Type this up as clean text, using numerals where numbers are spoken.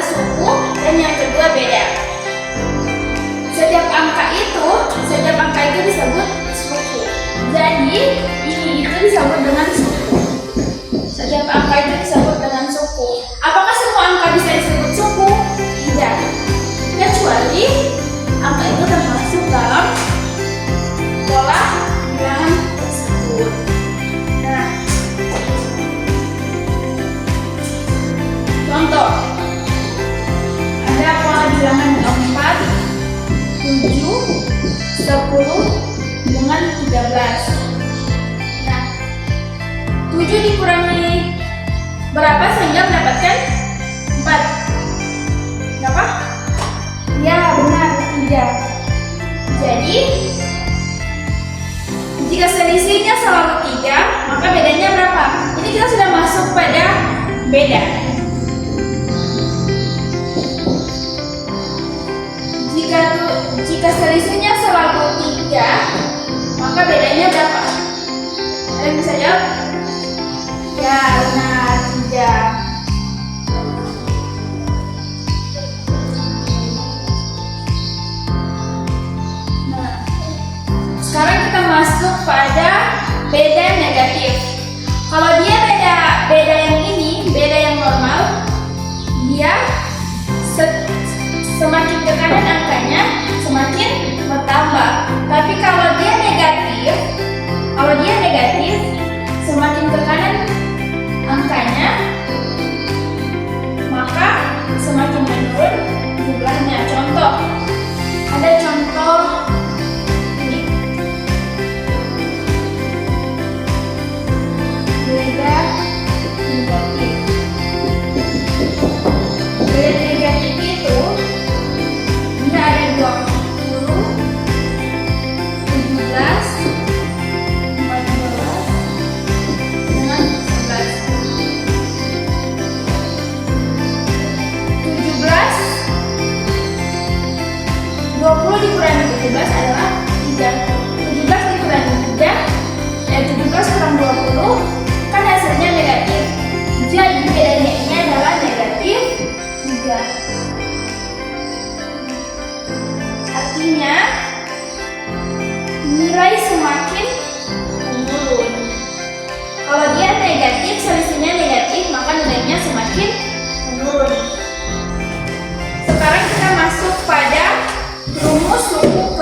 suku dan yang kedua beda. Setiap angka itu disebut suku. Jadi ini itu disebut dengan suku. Setiap angka itu disebut dengan suku. Apakah semua angka bisa disebut suku? Tidak. Kecuali angka itu termasuk dalam pola bilangan tersebut. Nah, contoh, ada pola bilangan 4, 7, 10 dengan 13. Nah, 7 dikurangi berapa sehingga mendapatkan 4? Berapa? Ya, benar, 3. Jadi, jika selisihnya selalu 3, maka bedanya berapa? Ini kita sudah masuk pada beda. Jika selisihnya selalu 3, maka bedanya berapa? Ada yang bisa jawab? Ya, benar, 3. Nah, sekarang kita masuk pada beda negatif. Kalau dia beda yang ini, beda yang normal, dia semakin ke kanan angkanya semakin bertambah. Tapi kalau dia negatif, semakin ke kanan angkanya, maka semakin menurun jumlahnya. Contoh, ada contoh ini. Beda negatif. Beda negatif itu ini ada 20, 17, 14 dengan 11. 20 dikurangi 17 adalah 3. 17 dikurangi 3, 17 kurang 20 kan hasilnya negatif. Jadi bedanya ini adalah negatif 3. Artinya nilai semakin menurun. Kalau dia negatif, selisihnya negatif, maka nilainya semakin menurun. Sekarang kita masuk pada rumus suku